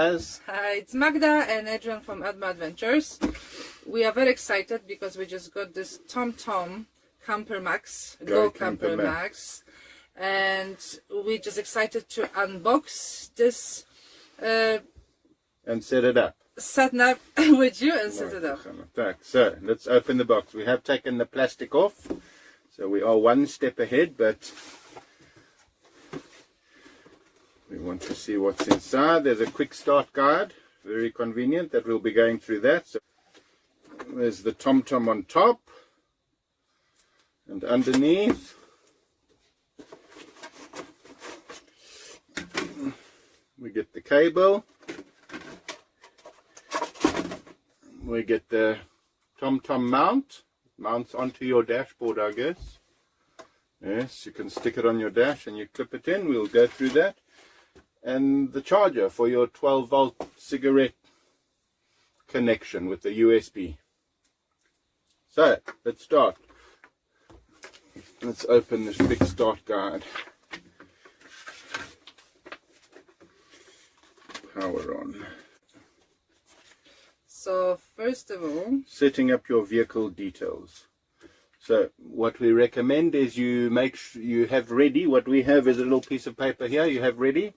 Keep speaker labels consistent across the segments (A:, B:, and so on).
A: guys.
B: Hi, it's Magda and Adrian from Adma Adventures. We are very excited because we just got this TOMTOM Camper Max, Go Camper Max. And we're just excited to unbox this
A: and set it up.
B: Set up with you and set it up.
A: So let's open the box. We have taken the plastic off, so we are one step ahead, but we want to see what's inside. There's a quick start guide, very convenient, that we'll be going through that. So there's the TOMTOM on top, and underneath we get the cable, we get the TOMTOM mount, mounts onto your dashboard, I guess. Yes, you can stick it on your dash and you clip it in. We'll go through that. And the charger for your 12-volt cigarette connection with the USB. So let's start. Let's open this big start guide. Power on.
B: So first of all,
A: setting up your vehicle details. So what we recommend is you make sure you have ready, what we have is a little piece of paper here, you have ready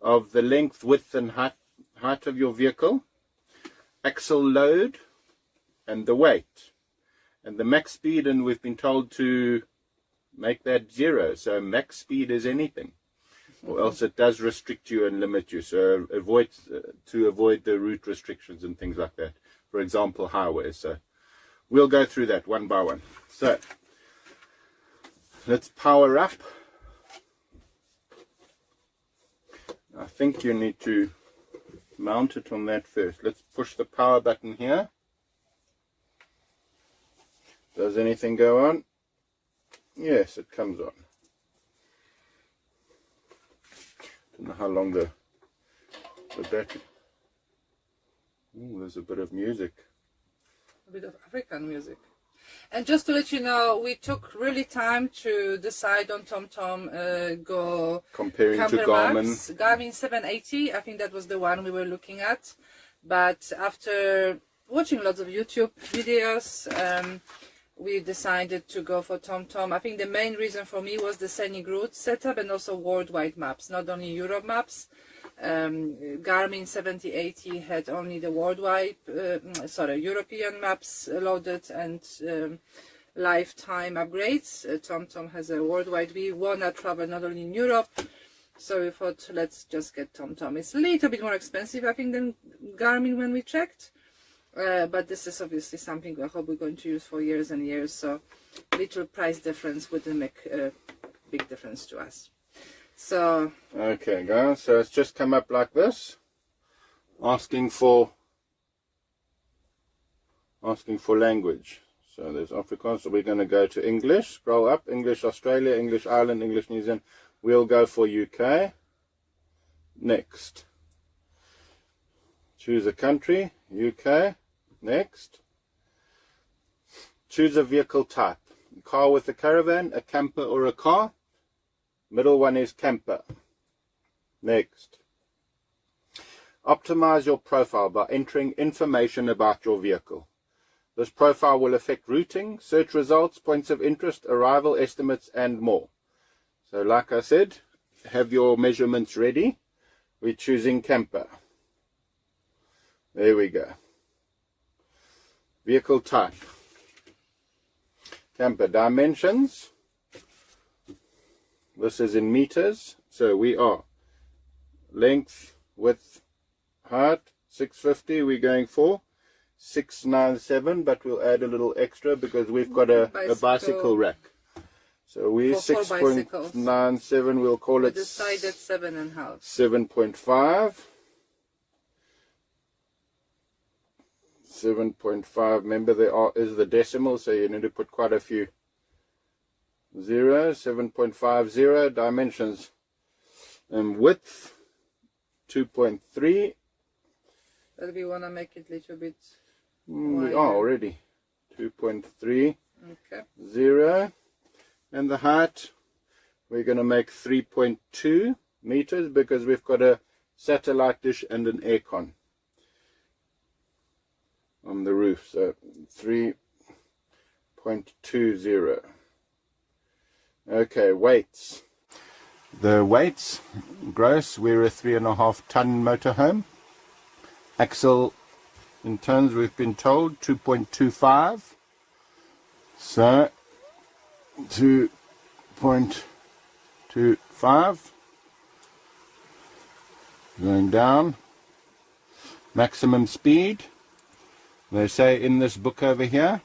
A: of the length, width and height of your vehicle, axle load and the weight and the max speed, and we've been told to make that 0, so max speed is anything, or else it does restrict you and limit you. So avoid the route restrictions and things like that, for example highways. So we'll go through that one by one. So let's power up. I think you need to mount it on that first. Let's push the power button here. Does anything go on? Yes, it comes on. Don't know how long the battery. Ooh, there's a bit of music.
B: A bit of African music. And just to let you know, we took really time to decide on TOMTOM Go
A: comparing
B: Camper
A: to Garmin.
B: Max. Garmin 780, I think that was the one we were looking at. But after watching lots of YouTube videos, we decided to go for TOMTOM. I think the main reason for me was the scenic route setup and also worldwide maps, not only Europe maps. Garmin 7080 had only the worldwide, European maps loaded and lifetime upgrades. TOMTOM has a worldwide. We want to travel not only in Europe, so we thought let's just get TOMTOM. It's a little bit more expensive, I think, than Garmin when we checked. But this is obviously something I hope we're going to use for years and years, so little price difference wouldn't make a big difference to us. So
A: okay guys, so it's just come up like this, asking for language. So there's Afrikaans, so we're going to go to English, scroll up, English Australia, English Ireland, English New Zealand. We'll go for UK. Next, choose a country, UK. Next, choose a vehicle type, car with a caravan, a camper or a car. Middle one is camper. Next, optimize your profile by entering information about your vehicle. This profile will affect routing, search results, points of interest, arrival estimates and more. So like I said, have your measurements ready. We're choosing camper. There we go. Vehicle type, camper. Dimensions, this is in meters, so we are length, width, height, 650, we're going for 697, but we'll add a little extra because we've got a bicycle rack. So we're 6.97, we'll call it,
B: decided 7.5.
A: 7.5. 7.5. Remember, there is the decimal, so you need to put quite a few zeros. 7.50. Dimensions and width 2.3.
B: But we want to make it a little bit
A: we are already 2.3.
B: Okay.
A: 0. And the height we're going to make 3.2 meters because we've got a satellite dish, and an aircon on the roof. So 3.20. Okay, weights. The weights, gross, we're a 3.5 ton motorhome. Axle in tons, we've been told 2.25. So 2.25. Going down. Maximum speed. They say in this book over here,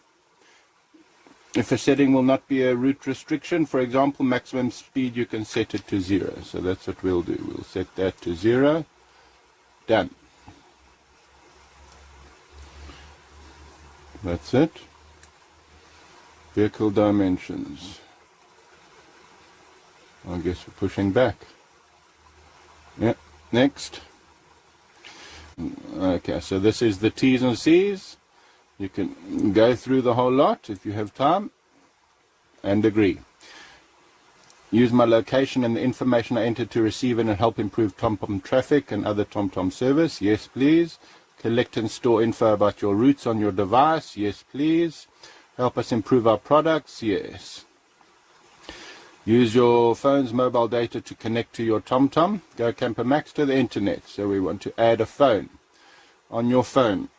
A: if a setting will not be a route restriction, for example, maximum speed, you can set it to 0. So that's what we'll do. We'll set that to 0. Done. That's it. Vehicle dimensions. I guess we're pushing back. Yeah. Next. Okay, so this is the T's and C's. You can go through the whole lot if you have time and agree. Use my location and the information I entered to receive and help improve TOMTOM traffic and other TOMTOM service. Yes, please. Collect and store info about your routes on your device. Yes, please. Help us improve our products. Yes. Use your phone's mobile data to connect to your TOMTOM Go Camper Max to the internet. So we want to add a phone. On your phone,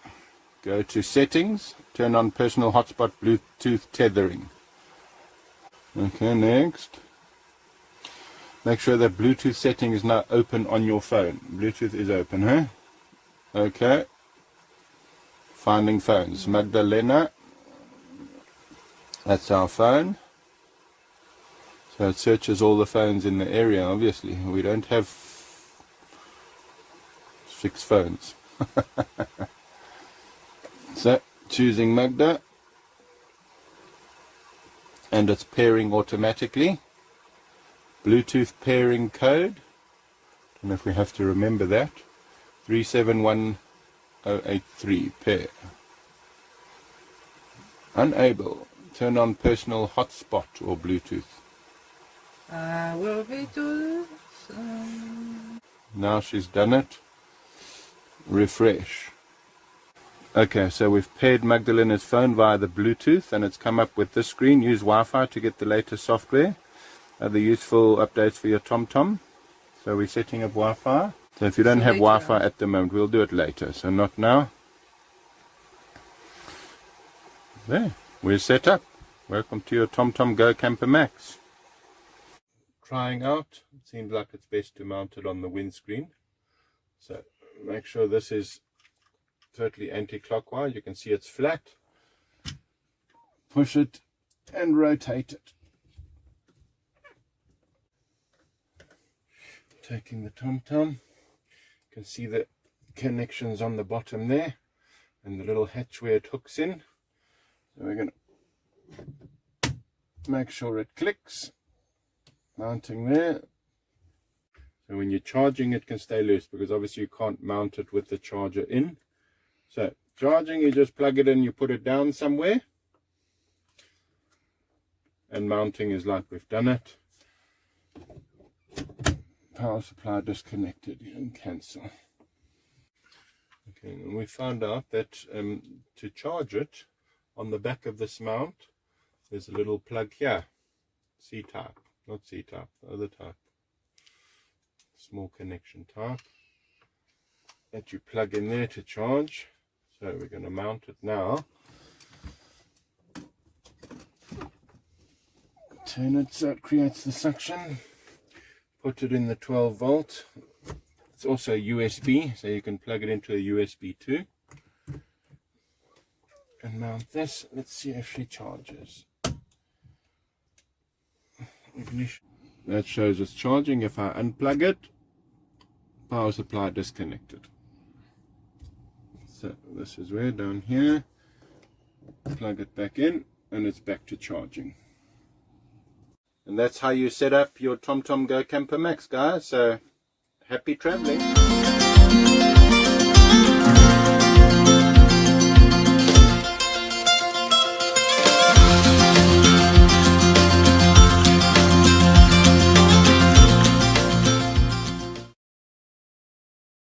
A: go to settings, turn on personal hotspot Bluetooth tethering. Okay, next. Make sure that Bluetooth setting is now open on your phone. Bluetooth is open, huh? Okay. Finding phones. Magdalena. That's our phone. So it searches all the phones in the area, obviously. We don't have 6 phones. So, choosing Magda. And it's pairing automatically. Bluetooth pairing code. Don't know if we have to remember that. 371083 pair. Unable. Turn on personal hotspot or Bluetooth.
B: Will we do this?
A: Now she's done it. Refresh. Okay, so we've paired Magdalena's phone via the Bluetooth and it's come up with this screen. Use Wi-Fi to get the latest software. Other useful updates for your TOMTOM. So we're setting up Wi-Fi. So if you don't have Wi-Fi at the moment, we'll do it later. So not now. There, we're set up. Welcome to your TOMTOM Go Camper Max. Trying out. It seems like it's best to mount it on the windscreen. So make sure this is totally anti-clockwise. You can see it's flat. Push it and rotate it. Taking the TOMTOM. You can see the connections on the bottom there and the little hatch where it hooks in. So we're going to make sure it clicks. Mounting there. So when you're charging, it can stay loose because obviously you can't mount it with the charger in. So charging, you just plug it in, you put it down somewhere. And mounting is like we've done it. Power supply disconnected. You can cancel. Okay, and we found out that to charge it, on the back of this mount, there's a little plug here. C-type. Not C-type, the other type. Small connection type. That you plug in there to charge. So we're going to mount it now. Turn it so it creates the suction. Put it in the 12 volt. It's also USB, so you can plug it into a USB too. And mount this. Let's see if she charges. Ignition. That shows it's charging. If I unplug it, power supply disconnected. So this is where, down here, plug it back in and it's back to charging. And that's how you set up your TOMTOM Go Camper Max, guys. So happy traveling.